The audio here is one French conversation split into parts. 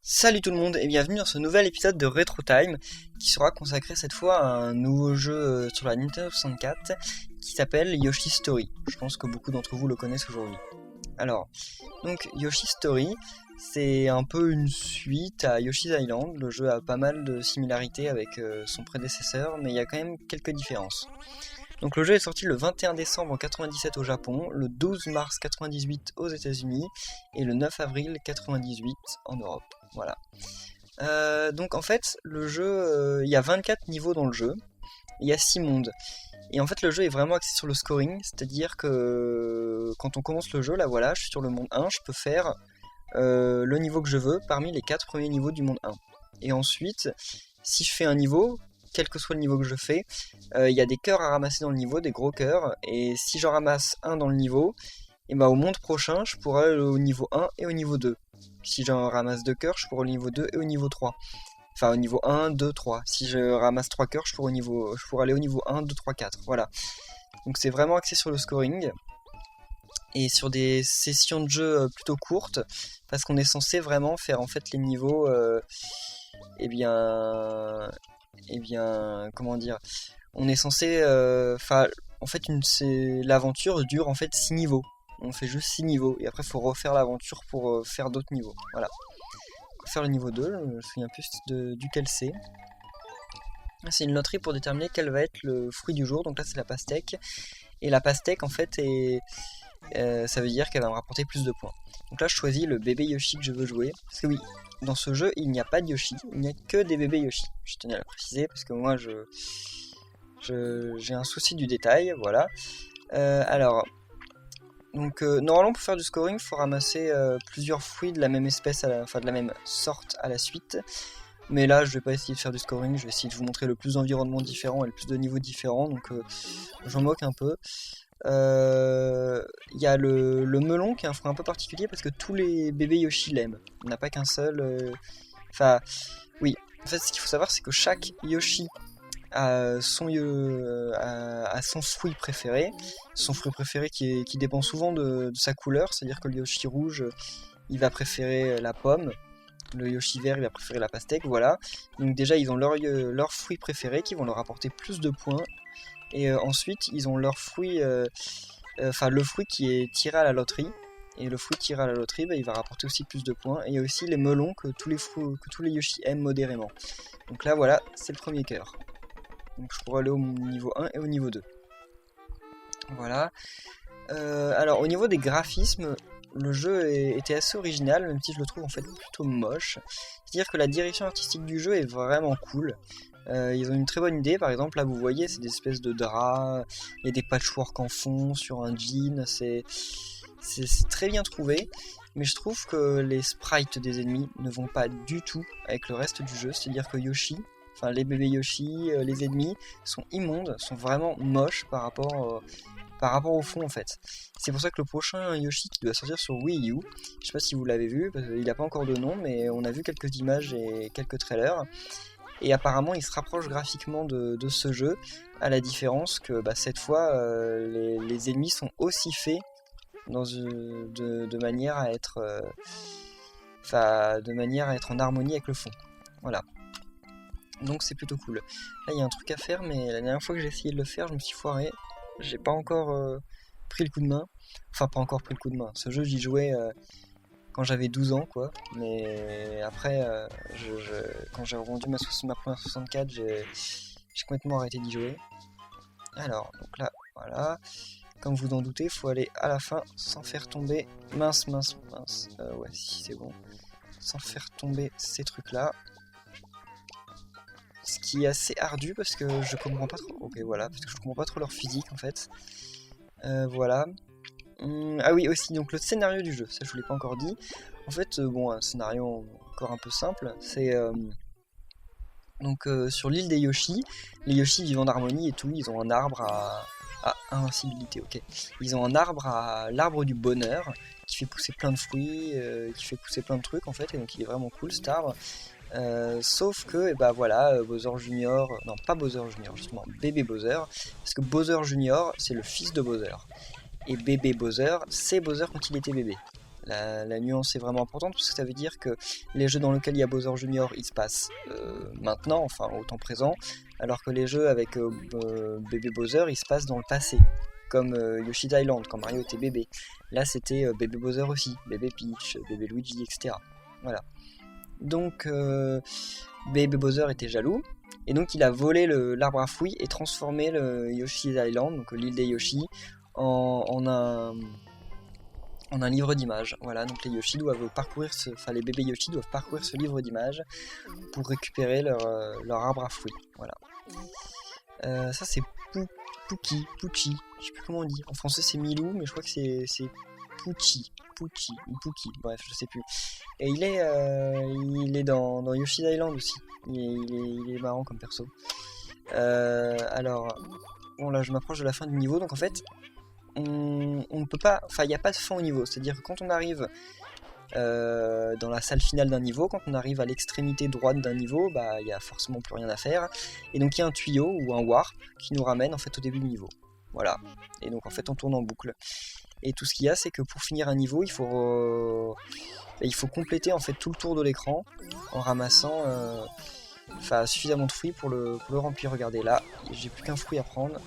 Salut tout le monde et bienvenue dans ce nouvel épisode de Retro Time qui sera consacré cette fois à un nouveau jeu sur la Nintendo 64 qui s'appelle Yoshi's Story. Je pense que beaucoup d'entre vous le connaissent aujourd'hui. Alors, donc Yoshi's Story, c'est un peu une suite à Yoshi's Island. Le jeu a pas mal de similarités avec son prédécesseur, mais il y a quand même quelques différences. Donc le jeu est sorti le 21 décembre 1997 au Japon, le 12 mars 1998 aux États-Unis et le 9 avril 1998 en Europe. Voilà. Donc en fait, le jeu, il y a 24 niveaux dans le jeu, il y a 6 mondes. Et en fait, le jeu est vraiment axé sur le scoring, c'est-à-dire que quand on commence le jeu, là voilà, je suis sur le monde 1, je peux faire le niveau que je veux parmi les 4 premiers niveaux du monde 1. Et ensuite, si je fais un niveau, quel que soit le niveau que je fais, il y a des cœurs à ramasser dans le niveau, des gros cœurs, et si j'en ramasse un dans le niveau, et ben au monde prochain, je pourrai aller au niveau 1 et au niveau 2. Si j'en ramasse 2 cœurs, je pourrai au niveau 2 et au niveau 3. Enfin au niveau 1, 2, 3. Si je ramasse 3 cœurs, je pourrai aller au niveau 1, 2, 3, 4. Voilà. Donc c'est vraiment axé sur le scoring. Et sur des sessions de jeu plutôt courtes, parce qu'on est censé vraiment faire en fait les niveaux, comment dire, on est censé, en fait l'aventure dure en fait 6 niveaux. On fait juste 6 niveaux, et après il faut refaire l'aventure pour faire d'autres niveaux, voilà. On va faire le niveau 2, je me souviens plus duquel c'est. C'est une loterie pour déterminer quel va être le fruit du jour, donc là c'est la pastèque. Et la pastèque en fait ça veut dire qu'elle va me rapporter plus de points. Donc là je choisis le bébé Yoshi que je veux jouer, parce que oui, dans ce jeu il n'y a pas de Yoshi, il n'y a que des bébés Yoshi. Je tenais à le préciser parce que moi j'ai un souci du détail, voilà. Donc normalement pour faire du scoring, il faut ramasser plusieurs fruits de la même espèce, de la même sorte à la suite. Mais là je vais pas essayer de faire du scoring, je vais essayer de vous montrer le plus d'environnements différents et le plus de niveaux différents, donc j'en moque un peu. Il y a le melon qui est un fruit un peu particulier parce que tous les bébés Yoshi l'aiment. Il n'y en a pas qu'un seul. Oui. En fait, ce qu'il faut savoir, c'est que chaque Yoshi a son fruit préféré. Son fruit préféré qui dépend souvent de sa couleur. C'est-à-dire que le Yoshi rouge, il va préférer la pomme. Le Yoshi vert, il va préférer la pastèque. Voilà. Donc déjà, ils ont leur fruit préféré qui vont leur apporter plus de points. Et ensuite, ils ont leur fruit, le fruit qui est tiré à la loterie. Et le fruit tiré à la loterie, il va rapporter aussi plus de points. Et il y a aussi les melons que tous les Yoshi aiment modérément. Donc là, voilà, c'est le premier cœur. Donc je pourrais aller au niveau 1 et au niveau 2. Voilà. Alors, au niveau des graphismes, le jeu était assez original, même si je le trouve en fait plutôt moche. C'est-à-dire que la direction artistique du jeu est vraiment cool. Ils ont une très bonne idée, par exemple là vous voyez c'est des espèces de draps, il y a des patchwork en fond sur un jean, c'est très bien trouvé, mais je trouve que les sprites des ennemis ne vont pas du tout avec le reste du jeu, c'est-à-dire que Yoshi, les bébés Yoshi, les ennemis sont immondes, sont vraiment moches par rapport au fond en fait. C'est pour ça que le prochain Yoshi qui doit sortir sur Wii U, je sais pas si vous l'avez vu, parce qu'il n'a pas encore de nom, mais on a vu quelques images et quelques trailers. Et apparemment il se rapproche graphiquement de ce jeu, à la différence que cette fois les ennemis sont aussi faits de manière à être en harmonie avec le fond. Voilà. Donc c'est plutôt cool. Là il y a un truc à faire, mais la dernière fois que j'ai essayé de le faire, je me suis foiré. J'ai pas encore pris le coup de main. Enfin pas encore pris le coup de main. Ce jeu j'y jouais quand j'avais 12 ans quoi, mais après quand j'ai revendu ma première 64, j'ai complètement arrêté d'y jouer. Alors donc là voilà, comme vous en doutez, il faut aller à la fin sans faire tomber mince, ouais si c'est bon, sans faire tomber ces trucs là, ce qui est assez ardu parce que je comprends pas trop. Ok voilà, parce que je comprends pas trop leur physique en fait. Voilà. Ah oui aussi, donc le scénario du jeu, ça je vous l'ai pas encore dit. En fait, un scénario encore un peu simple, c'est sur l'île des Yoshi, les Yoshi vivent en harmonie et tout, ils ont un arbre à invincibilité, ok. Ils ont un arbre à l'arbre du bonheur, qui fait pousser plein de fruits, qui fait pousser plein de trucs en fait, et donc il est vraiment cool cet arbre. Sauf que, Bowser Junior, non pas Bowser Junior, justement, bébé Bowser, parce que Bowser Junior, c'est le fils de Bowser. Et bébé Bowser, c'est Bowser quand il était bébé. La nuance est vraiment importante parce que ça veut dire que les jeux dans lesquels il y a Bowser Jr. ils se passent maintenant, enfin au temps présent, alors que les jeux avec bébé Bowser ils se passent dans le passé, comme Yoshi's Island quand Mario était bébé. Là c'était bébé Bowser aussi, bébé Peach, bébé Luigi, etc. Voilà. Donc bébé Bowser était jaloux et donc il a volé l'arbre à fruits et transformé le Yoshi's Island, donc l'île des Yoshi, en un livre d'images. Voilà, donc les Yoshi doivent parcourir les bébés Yoshi doivent parcourir ce livre d'images pour récupérer leur arbre à fruits. Voilà. Ça c'est Pucci, je sais plus comment on dit. En français c'est Milou, mais je crois que c'est Pucci ou Pucci, bref, je sais plus. Et il est dans Yoshi's Island aussi. Il est marrant comme perso. Alors, bon là je m'approche de la fin du niveau, donc en fait, on ne peut pas, enfin il n'y a pas de fin au niveau, c'est-à-dire que quand on arrive dans la salle finale d'un niveau, quand on arrive à l'extrémité droite d'un niveau, bah il y a forcément plus rien à faire, et donc il y a un tuyau ou un warp qui nous ramène en fait au début du niveau. Voilà, et donc en fait on tourne en boucle. Et tout ce qu'il y a, c'est que pour finir un niveau, il faut compléter en fait tout le tour de l'écran en ramassant suffisamment de fruits pour le remplir. Regardez là, j'ai plus qu'un fruit à prendre.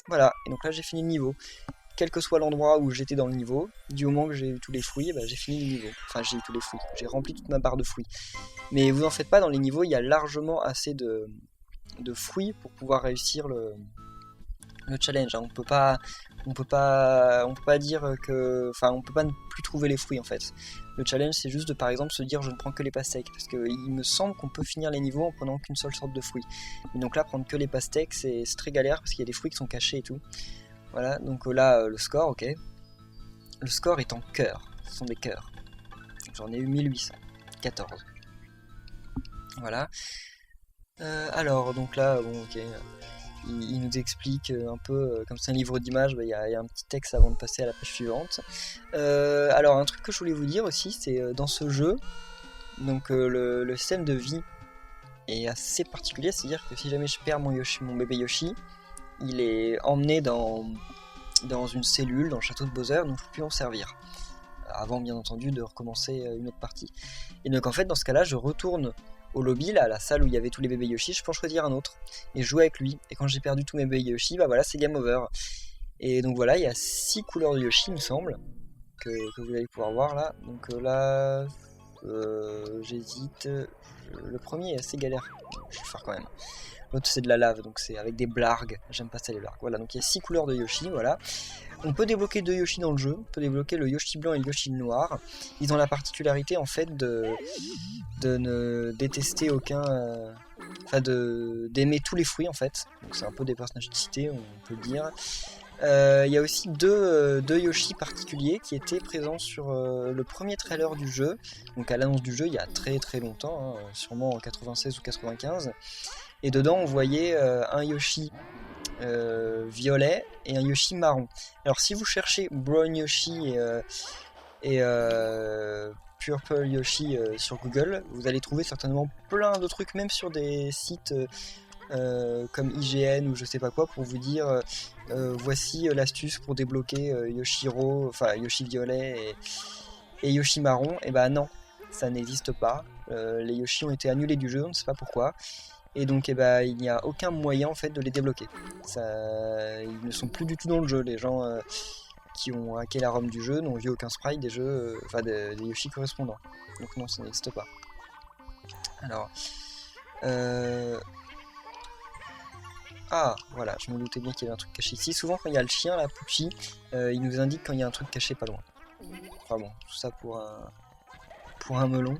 Voilà, et donc là j'ai fini le niveau. Quel que soit l'endroit où j'étais dans le niveau, du moment que j'ai eu tous les fruits, bah, j'ai fini le niveau. Enfin, j'ai eu tous les fruits, j'ai rempli toute ma barre de fruits. Mais vous en faites pas, dans les niveaux, il y a largement assez de fruits pour pouvoir réussir le challenge. Hein. On peut pas dire que, enfin, on peut pas ne plus trouver les fruits en fait. Le challenge, c'est juste de, par exemple, se dire je ne prends que les pastèques, parce que il me semble qu'on peut finir les niveaux en prenant qu'une seule sorte de fruit. Et donc là, prendre que les pastèques, c'est très galère parce qu'il y a des fruits qui sont cachés et tout. Voilà, donc là, le score, ok. Le score est en cœur. Ce sont des cœurs. J'en ai eu 1814. Voilà. Alors, donc là, bon, ok. Il nous explique un peu, comme c'est un livre d'images, il y a un petit texte avant de passer à la page suivante. Alors, un truc que je voulais vous dire aussi, c'est dans ce jeu, donc le système de vie est assez particulier, c'est-à-dire que si jamais je perds mon bébé Yoshi, il est emmené dans une cellule, dans le château de Bowser, donc je ne peux plus en servir. Avant, bien entendu, de recommencer une autre partie. Et donc, en fait, dans ce cas-là, je retourne au lobby, là, à la salle où il y avait tous les bébés Yoshi, je peux en choisir un autre et jouer avec lui. Et quand j'ai perdu tous mes bébés Yoshi, bah voilà, c'est game over. Et donc voilà, il y a 6 couleurs de Yoshi, il me semble, que vous allez pouvoir voir là. Donc là, j'hésite. Le premier est assez galère, je vais faire quand même. L'autre c'est de la lave, donc c'est avec des blargues, j'aime pas ça les blargues. Voilà, donc il y a 6 couleurs de Yoshi, voilà. On peut débloquer 2 Yoshi dans le jeu, on peut débloquer le Yoshi blanc et le Yoshi noir. Ils ont la particularité en fait de ne détester aucun... d'aimer tous les fruits en fait. Donc c'est un peu des personnages cités, on peut le dire. Il y a aussi deux Yoshi particuliers qui étaient présents sur le premier trailer du jeu, donc à l'annonce du jeu il y a très très longtemps, hein, sûrement en 96 ou 95. Et dedans on voyait un Yoshi violet et un Yoshi marron. Alors si vous cherchez Brown Yoshi et Purple Yoshi sur Google, vous allez trouver certainement plein de trucs, même sur des sites comme IGN ou je sais pas quoi, pour vous dire voici l'astuce pour débloquer Yoshi violet et Yoshi marron. Et bah non, ça n'existe pas. Les Yoshi ont été annulés du jeu, on ne sait pas pourquoi. Et donc il n'y a aucun moyen en fait de les débloquer. Ils ne sont plus du tout dans le jeu. Les gens qui ont hacké la ROM du jeu n'ont vu aucun sprite des jeux, des Yoshi correspondants. Donc non, ça n'existe pas. Alors, ah, voilà, je me doutais bien qu'il y avait un truc caché ici. Souvent quand il y a le chien, la Pucci, il nous indique quand il y a un truc caché pas loin. Enfin bon, tout ça pour un melon.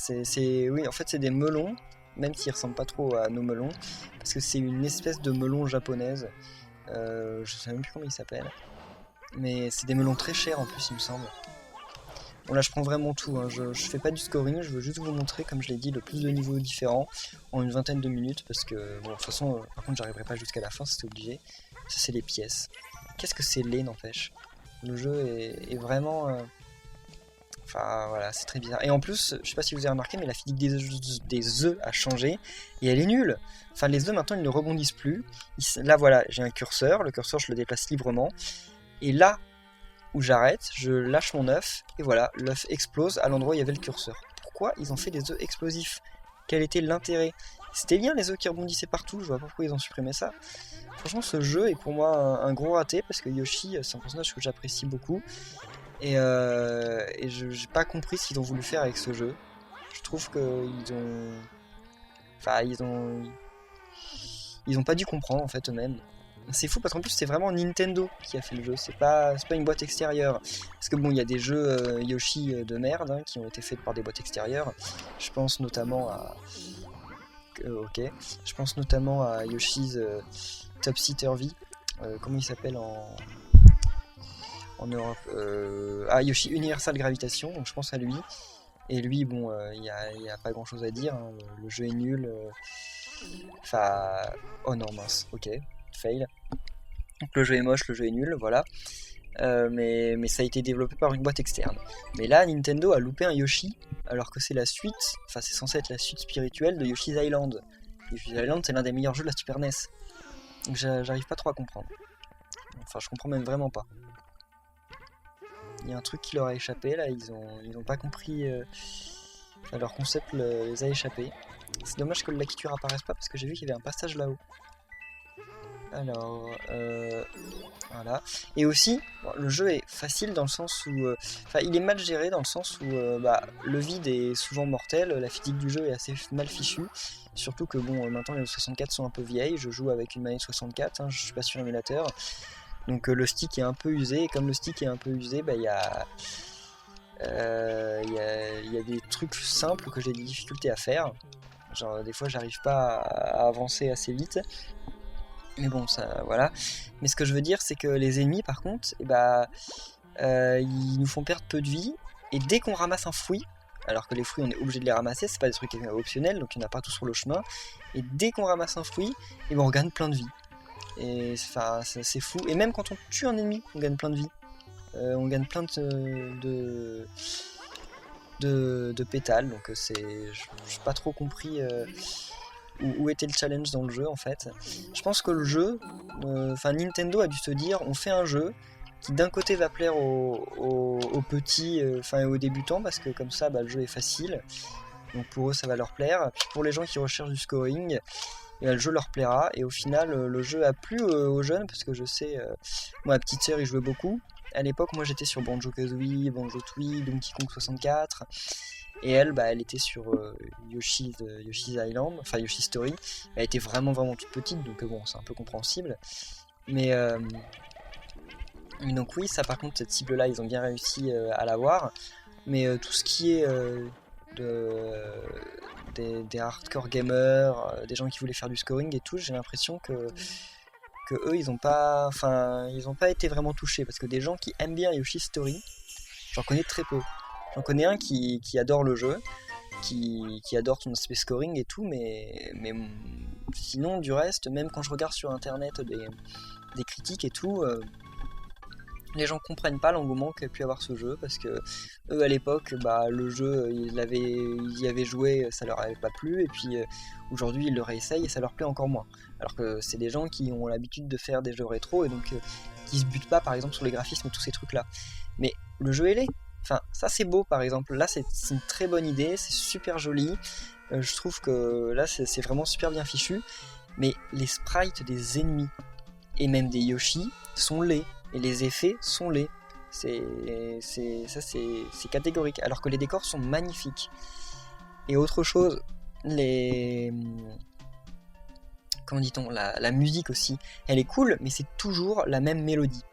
Oui, en fait c'est des melons, même s'ils ressemblent pas trop à nos melons, parce que c'est une espèce de melon japonaise. Je sais même plus comment il s'appelle, mais c'est des melons très chers en plus, il me semble. Bon là je prends vraiment tout, hein. Je fais pas du scoring, je veux juste vous montrer, comme je l'ai dit, le plus de niveaux différents en une vingtaine de minutes, parce que bon, de toute façon, par contre j'arriverai pas jusqu'à la fin, c'était obligé. Ça c'est les pièces. Qu'est-ce que c'est laid, n'empêche. Le jeu est vraiment... Enfin voilà, c'est très bizarre. Et en plus, je sais pas si vous avez remarqué, mais la physique des œufs a changé, et elle est nulle. Enfin les œufs maintenant ils ne rebondissent plus. Là voilà, j'ai un curseur, le curseur je le déplace librement, et là où j'arrête, je lâche mon œuf, et voilà, l'œuf explose à l'endroit où il y avait le curseur. Pourquoi ils ont fait des œufs explosifs? Quel était l'intérêt? C'était bien les œufs qui rebondissaient partout, je vois pas pourquoi ils ont supprimé ça. Franchement, ce jeu est pour moi un gros raté, parce que Yoshi, c'est un personnage que j'apprécie beaucoup, et j'ai pas compris ce qu'ils ont voulu faire avec ce jeu. Je trouve qu'ils ont... Enfin, ils ont pas dû comprendre en fait eux-mêmes. C'est fou parce qu'en plus c'est vraiment Nintendo qui a fait le jeu, c'est pas une boîte extérieure. Parce que bon, il y a des jeux Yoshi de merde hein, qui ont été faits par des boîtes extérieures. Je pense notamment à... Je pense notamment à Yoshi's Topsy Turvy. Comment il s'appelle en Europe Yoshi Universal Gravitation, donc je pense à lui. Et lui, bon, il y a pas grand chose à dire, hein. Le jeu est nul. Enfin... Oh non, mince, ok, fail. Donc le jeu est moche, le jeu est nul, voilà. Mais ça a été développé par une boîte externe. Mais là, Nintendo a loupé un Yoshi, alors que c'est la suite, enfin c'est censé être la suite spirituelle de Yoshi's Island. Yoshi's Island, c'est l'un des meilleurs jeux de la Super NES. Donc j'arrive pas trop à comprendre. Enfin, je comprends même vraiment pas. Il y a un truc qui leur a échappé, là, ils ont pas compris... leur concept les a échappés. C'est dommage que le Lakiture apparaisse pas, parce que j'ai vu qu'il y avait un passage là-haut. Alors, voilà. Et aussi, bon, le jeu est facile dans le sens où... Enfin, il est mal géré dans le sens où le vide est souvent mortel, la physique du jeu est assez mal fichue. Surtout que, bon, maintenant les 64 sont un peu vieilles, je joue avec une manette 64, hein, je suis pas sur émulateur. Donc le stick est un peu usé, et comme le stick est un peu usé, il y a des trucs simples que j'ai des difficultés à faire. Genre des fois j'arrive pas à avancer assez vite. Mais bon, ça, voilà. Mais ce que je veux dire, c'est que les ennemis, par contre, ils nous font perdre peu de vie. Et dès qu'on ramasse un fruit, alors que les fruits, on est obligé de les ramasser, c'est pas des trucs optionnels, donc il n'y en a pas tout sur le chemin. Et dès qu'on ramasse un fruit, on gagne plein de vie. Et enfin, c'est fou. Et même quand on tue un ennemi, on gagne plein de vie. On gagne plein de pétales. Donc j'ai pas trop compris... où était le challenge dans le jeu en fait. Je pense que le jeu, Nintendo a dû se dire, on fait un jeu qui d'un côté va plaire aux petits, et aux débutants, parce que comme ça le jeu est facile, donc pour eux ça va leur plaire. Puis pour les gens qui recherchent du scoring, le jeu leur plaira, et au final le jeu a plu aux jeunes, parce que je sais, moi ma petite sœur y jouait beaucoup. À l'époque, moi j'étais sur Banjo-Kazooie, Banjo-Tooie, Donkey Kong 64. Et elle était sur Yoshi's Island, enfin Yoshi's Story. Elle était vraiment toute petite, donc bon, c'est un peu compréhensible. Mais donc oui, ça par contre, cette cible-là, ils ont bien réussi à l'avoir. Mais tout ce qui est des hardcore gamers, des gens qui voulaient faire du scoring et tout, j'ai l'impression que eux, ils ont pas été vraiment touchés. Parce que des gens qui aiment bien Yoshi's Story, j'en connais très peu. J'en connais un qui adore le jeu, qui adore ton aspect scoring et tout, mais sinon du reste, même quand je regarde sur internet des critiques et tout, les gens comprennent pas l'engouement qu'a pu avoir ce jeu, parce que eux à l'époque, le jeu, ils y avaient joué, ça leur avait pas plu, et puis aujourd'hui ils le réessayent et ça leur plaît encore moins. Alors que c'est des gens qui ont l'habitude de faire des jeux rétro, et donc qui se butent pas par exemple sur les graphismes et tous ces trucs là. Mais le jeu est laid. Enfin, ça c'est beau par exemple, là c'est une très bonne idée, c'est super joli, je trouve que là c'est vraiment super bien fichu, mais les sprites des ennemis, et même des Yoshi, sont laids, et les effets sont laids, c'est catégorique, alors que les décors sont magnifiques. Et autre chose, comment dit-on, la musique aussi, elle est cool, mais c'est toujours la même mélodie.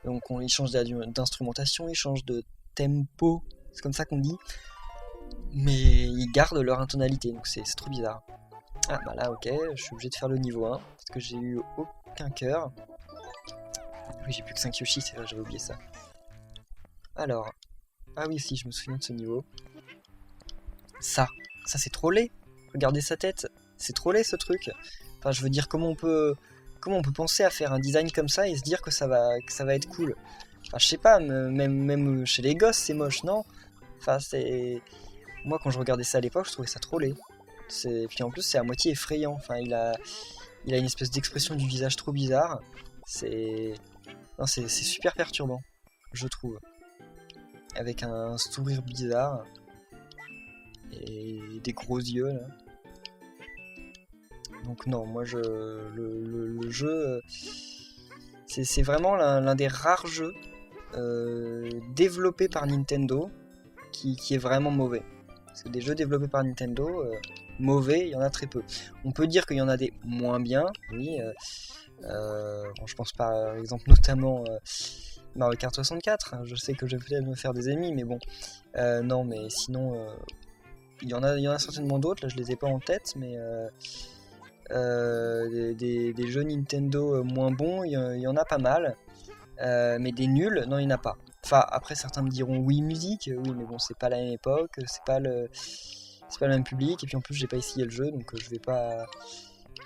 Donc ils changent d'instrumentation, ils changent de tempo, c'est comme ça qu'on dit, mais ils gardent leur intonalité, donc c'est trop bizarre. Ah là ok, je suis obligé de faire le niveau 1, parce que j'ai eu aucun cœur. Oui, j'ai plus que 5 Yoshi, c'est vrai, j'avais oublié ça. Alors, ah oui si, je me souviens de ce niveau. Ça c'est trop laid, regardez sa tête, c'est trop laid ce truc. Enfin je veux dire, comment on peut penser à faire un design comme ça et se dire que ça va être cool. Enfin, je sais pas, même chez les gosses, c'est moche, non? Enfin, moi, quand je regardais ça à l'époque, je trouvais ça trop laid. Puis en plus, c'est à moitié effrayant. Enfin, il a une espèce d'expression du visage trop bizarre. C'est super perturbant. je trouve. Avec un sourire bizarre. Et des gros yeux, là. Donc non, moi, le jeu... c'est vraiment l'un des rares jeux développés par Nintendo qui est vraiment mauvais. Parce que des jeux développés par Nintendo, mauvais, il y en a très peu. On peut dire qu'il y en a des moins bien, oui. Bon, je pense par exemple notamment Mario Kart 64. Je sais que je vais peut-être me faire des ennemis, mais bon. Non, mais sinon, il y en a certainement d'autres. Là, je les ai pas en tête, mais des jeux Nintendo moins bons, il y en a pas mal. Mais des nuls, non, il n'y en a pas. Enfin, après, certains me diront oui, musique, oui, mais bon, c'est pas la même époque, c'est pas le même public, et puis en plus, j'ai pas essayé le jeu, donc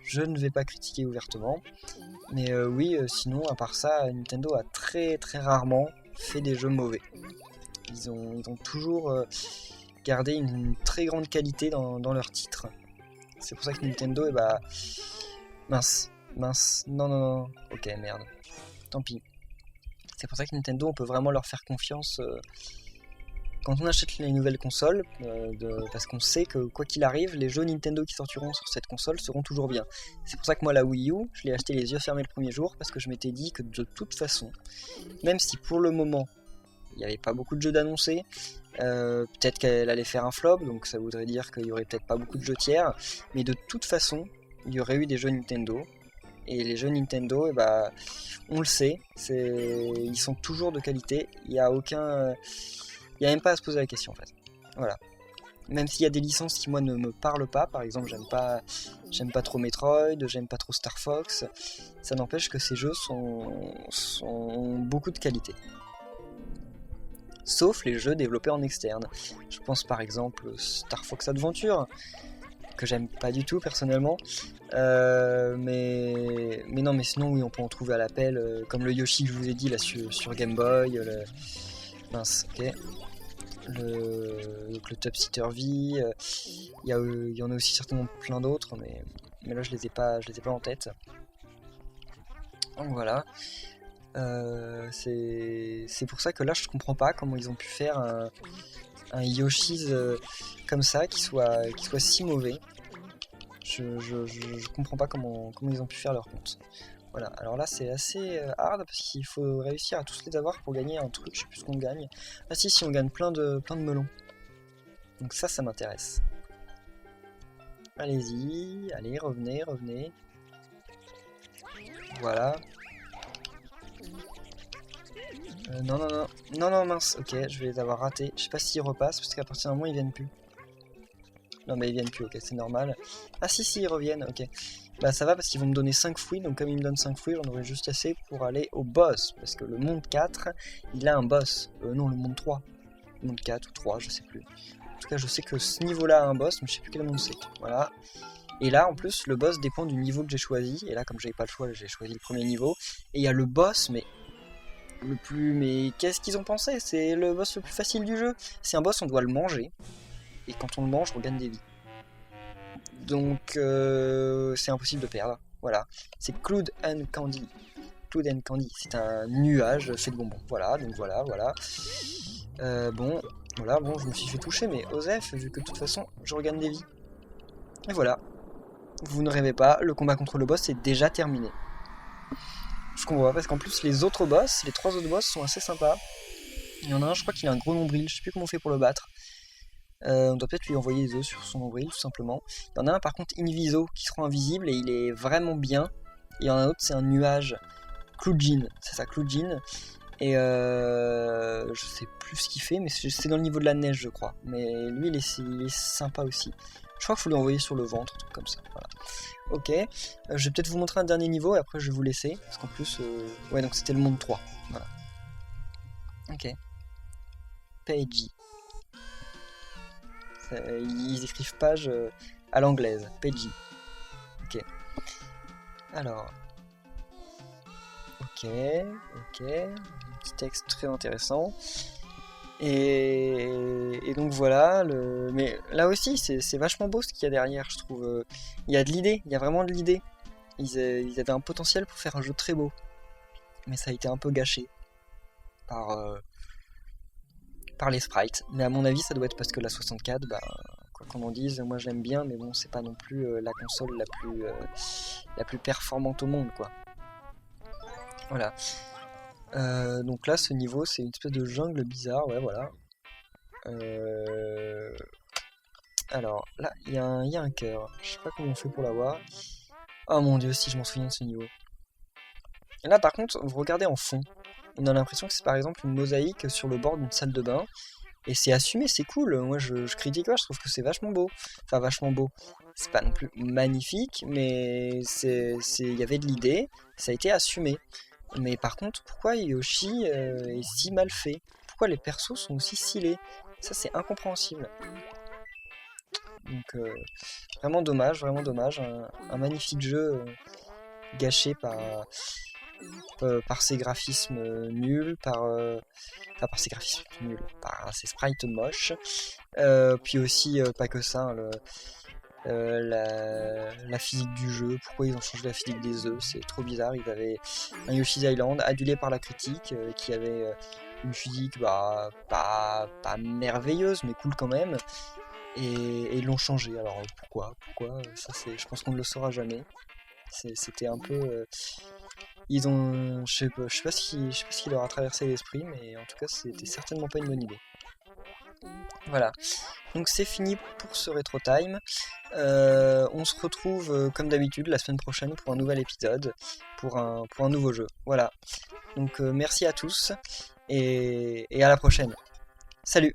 je ne vais pas critiquer ouvertement. Mais oui, sinon, à part ça, Nintendo a très très rarement fait des jeux mauvais. Ils ont toujours gardé une très grande qualité dans leurs titres. C'est pour ça que Nintendo, mince, non, ok, merde, tant pis. C'est pour ça que Nintendo, on peut vraiment leur faire confiance quand on achète les nouvelles consoles, parce qu'on sait que quoi qu'il arrive, les jeux Nintendo qui sortiront sur cette console seront toujours bien. C'est pour ça que moi, la Wii U, je l'ai acheté les yeux fermés le premier jour, parce que je m'étais dit que de toute façon, même si pour le moment, il n'y avait pas beaucoup de jeux d'annoncer, peut-être qu'elle allait faire un flop, donc ça voudrait dire qu'il n'y aurait peut-être pas beaucoup de jeux tiers, mais de toute façon, il y aurait eu des jeux Nintendo. Et les jeux Nintendo, on le sait, ils sont toujours de qualité. Il n'y a même pas à se poser la question en fait. Voilà. Même s'il y a des licences qui moi ne me parlent pas, par exemple j'aime pas trop Metroid, j'aime pas trop Star Fox, ça n'empêche que ces jeux sont beaucoup de qualité. Sauf les jeux développés en externe. Je pense par exemple Star Fox Adventure, que j'aime pas du tout personnellement, mais non, mais sinon oui, on peut en trouver à l'appel, comme le Yoshi que je vous ai dit là sur Game Boy, mince, ok, donc le Topsy Turvy, il y en a aussi certainement plein d'autres, mais là je les ai pas en tête. Donc voilà. C'est pour ça que là je comprends pas comment ils ont pu faire un Yoshi's comme ça qui soit si mauvais. Je comprends pas comment ils ont pu faire leur compte. Voilà, alors là c'est assez hard parce qu'il faut réussir à tous les avoir pour gagner un truc, je sais plus ce qu'on gagne. Ah si, on gagne plein de melons. Donc ça m'intéresse. Allez-y, allez, revenez. Voilà. Non, mince, ok, je vais les avoir ratés. Je sais pas s'ils repassent parce qu'à partir d'un moment ils viennent plus. Non mais ils viennent plus, ok, c'est normal. Ah si, ils reviennent, ok. Bah ça va parce qu'ils vont me donner 5 fruits, donc comme ils me donnent 5 fruits, j'en aurai juste assez pour aller au boss. Parce que le monde 4, il a un boss. Non, le monde 3. Le monde 4 ou 3, je sais plus. En tout cas, je sais que ce niveau-là a un boss, mais je sais plus quel monde c'est. Voilà. Et là, en plus, le boss dépend du niveau que j'ai choisi. Et là, comme j'avais pas le choix, j'ai choisi le premier niveau. Et il y a le boss, mais qu'est-ce qu'ils ont pensé? C'est le boss le plus facile du jeu. C'est un boss, on doit le manger. Et quand on le mange, on gagne des vies. Donc c'est impossible de perdre. Voilà. C'est Cloud and Candy. Cloud and Candy. C'est un nuage fait de bonbons. Voilà, donc voilà. Bon, je me suis fait toucher, mais Osef, vu que de toute façon, je regagne des vies. Et voilà. Vous ne rêvez pas, le combat contre le boss est déjà terminé. Je comprends pas, parce qu'en plus, les 3 autres boss sont assez sympas. Il y en a un, je crois qu'il a un gros nombril, je sais plus comment on fait pour le battre. On doit peut-être lui envoyer des œufs sur son nombril, tout simplement. Il y en a un, par contre, Inviso, qui sera invisible, et il est vraiment bien. Et il y en a un autre, c'est un nuage. Cloudjin, c'est ça, Cloudjin. Et je sais plus ce qu'il fait, mais c'est dans le niveau de la neige, je crois. Mais lui, il est sympa aussi. Je crois qu'il faut lui envoyer sur le ventre, un truc comme ça. Voilà. Ok, je vais peut-être vous montrer un dernier niveau et après je vais vous laisser. Parce qu'en plus, ouais, donc c'était le monde 3. Voilà. Ok. Page. Ils écrivent page à l'anglaise. Page. Ok. Alors. Ok. Un petit texte très intéressant. Et donc voilà, mais là aussi c'est vachement beau ce qu'il y a derrière, je trouve. Il y a de l'idée, il y a vraiment de l'idée. Ils avaient un potentiel pour faire un jeu très beau, mais ça a été un peu gâché. par les sprites. Mais à mon avis, ça doit être parce que la 64, bah, quoi qu'on en dise, moi je l'aime bien, mais bon, c'est pas non plus la console la plus performante au monde, quoi. Voilà. Donc là, ce niveau, c'est une espèce de jungle bizarre, ouais, voilà. Alors, là, il y a un cœur. Je sais pas comment on fait pour l'avoir. Oh mon dieu, si je m'en souviens de ce niveau. Et là, par contre, vous regardez en fond. On a l'impression que c'est par exemple une mosaïque sur le bord d'une salle de bain. Et c'est assumé, c'est cool. Moi, je critique pas, je trouve que c'est vachement beau. Enfin, vachement beau. C'est pas non plus magnifique, mais il y avait de l'idée. Ça a été assumé. Mais par contre, pourquoi Yoshi est si mal fait? Pourquoi les persos sont aussi stylés? Ça, c'est incompréhensible. Donc, vraiment dommage, vraiment dommage. Un magnifique jeu gâché par ses graphismes nuls, enfin, par ses graphismes nuls, par ses sprites moches. Puis aussi, pas que ça, hein, la physique du jeu. Pourquoi ils ont changé la physique des œufs? C'est trop bizarre. Ils avaient un Yoshi's Island adulé par la critique qui avait une physique bah, pas merveilleuse, mais cool quand même. Et ils l'ont changé. Alors pourquoi? Ça, je pense qu'on ne le saura jamais. C'était un peu. Ils ont. Je sais pas ce qui leur a traversé l'esprit, mais en tout cas, c'était certainement pas une bonne idée. Voilà. Donc c'est fini pour ce Retro Time. On se retrouve comme d'habitude la semaine prochaine pour un nouvel épisode, pour un nouveau jeu. Voilà. Donc merci à tous et à la prochaine. Salut!